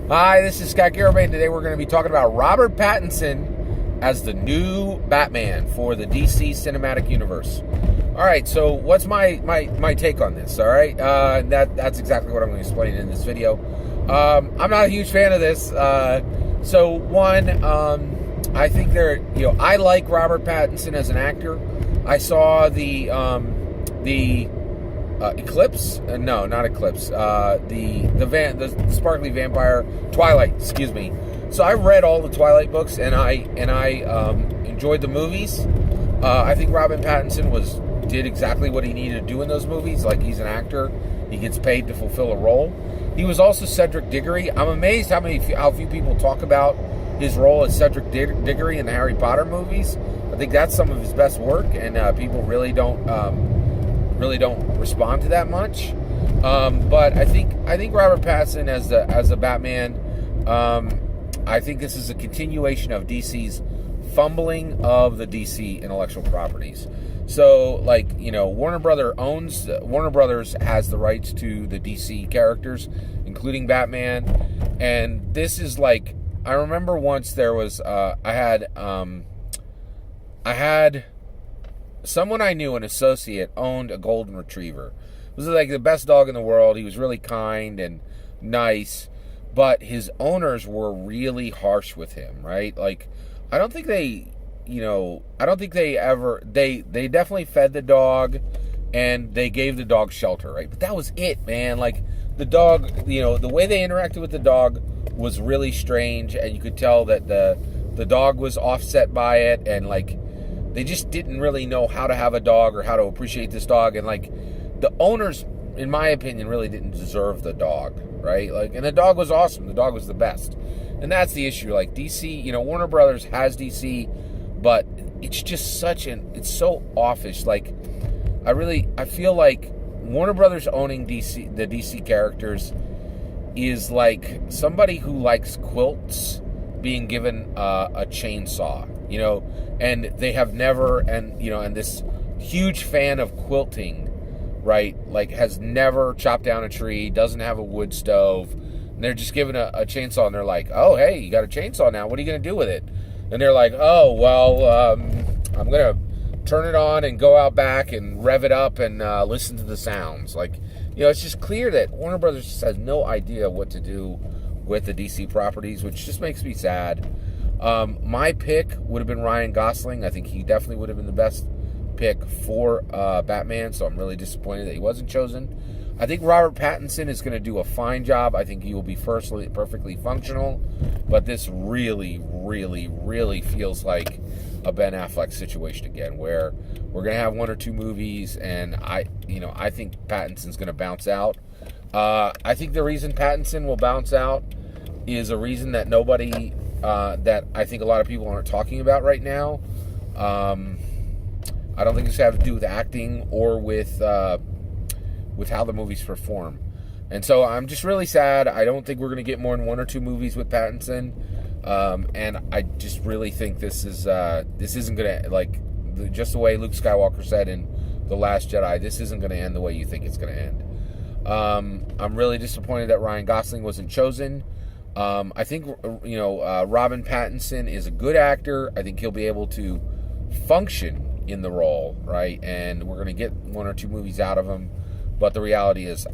Hi, this is Scott Garibay, and today we're going to be talking about Robert Pattinson as the new Batman for the DC Cinematic Universe. All right, so what's my take on this? All right, that's exactly what I'm going to explain in this video. I'm not a huge fan of this. I think I like Robert Pattinson as an actor. I saw the Eclipse? No, not Eclipse. The Sparkly Vampire Twilight. Excuse me. So I read all the Twilight books, and I enjoyed the movies. I think Robert Pattinson did exactly what he needed to do in those movies. Like, he's an actor, he gets paid to fulfill a role. He was also Cedric Diggory. I'm amazed how few people talk about his role as Cedric Diggory in the Harry Potter movies. I think that's some of his best work, and people really don't respond to that much. But I think Robert Pattinson as the Batman, I think this is a continuation of DC's fumbling of the DC intellectual properties. So, Warner Brothers has the rights to the DC characters, including Batman, and this is like, I remember once there was I had someone I knew, an associate, owned a golden retriever. It was like the best dog in the world. He was really kind and nice, but his owners were really harsh with him, right? Like, I don't think they definitely fed the dog, and they gave the dog shelter, right? But that was it, man. Like, the dog, the way they interacted with the dog was really strange, and you could tell that the dog was offset by it, and they just didn't really know how to have a dog or how to appreciate this dog. And the owners, in my opinion, really didn't deserve the dog, right? And the dog was awesome. The dog was the best. And that's the issue. Like, DC, Warner Brothers has DC, but it's just it's so offish. I feel like Warner Brothers owning the DC characters is like somebody who likes quilts being given a chainsaw, and they have never, and this huge fan of quilting, right, has never chopped down a tree, doesn't have a wood stove, and they're just given a chainsaw, and they're like, oh, hey, you got a chainsaw now, what are you going to do with it? And they're like, oh, well, I'm going to turn it on and go out back and rev it up and listen to the sounds. It's just clear that Warner Brothers just has no idea what to do with the DC properties, which just makes me sad. My pick would have been Ryan Gosling. I think he definitely would have been the best pick for Batman, so I'm really disappointed that he wasn't chosen. I think Robert Pattinson is going to do a fine job. I think he will be perfectly functional, but this really, really, really feels like a Ben Affleck situation again, where we're going to have one or two movies, and I think Pattinson's going to bounce out. I think the reason Pattinson will bounce out is a reason that that I think a lot of people aren't talking about right now. I don't think it's have to do with acting or with how the movies perform. And so I'm just really sad. I don't think we're going to get more than one or two movies with Pattinson. And I just really think this isn't going to, just the way Luke Skywalker said in The Last Jedi, this isn't going to end the way you think it's going to end. I'm really disappointed that Ryan Gosling wasn't chosen. I think, Robin Pattinson is a good actor. I think he'll be able to function in the role, right? And we're going to get one or two movies out of him. But the reality is,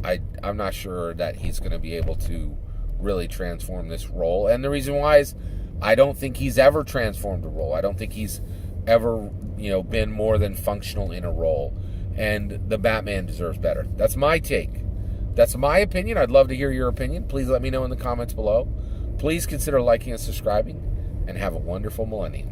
I'm not sure that he's going to be able to really transform this role. And the reason why is I don't think he's ever transformed a role. I don't think he's ever, been more than functional in a role. And the Batman deserves better. That's my take. That's my opinion. I'd love to hear your opinion. Please let me know in the comments below. Please consider liking and subscribing, and have a wonderful millennium.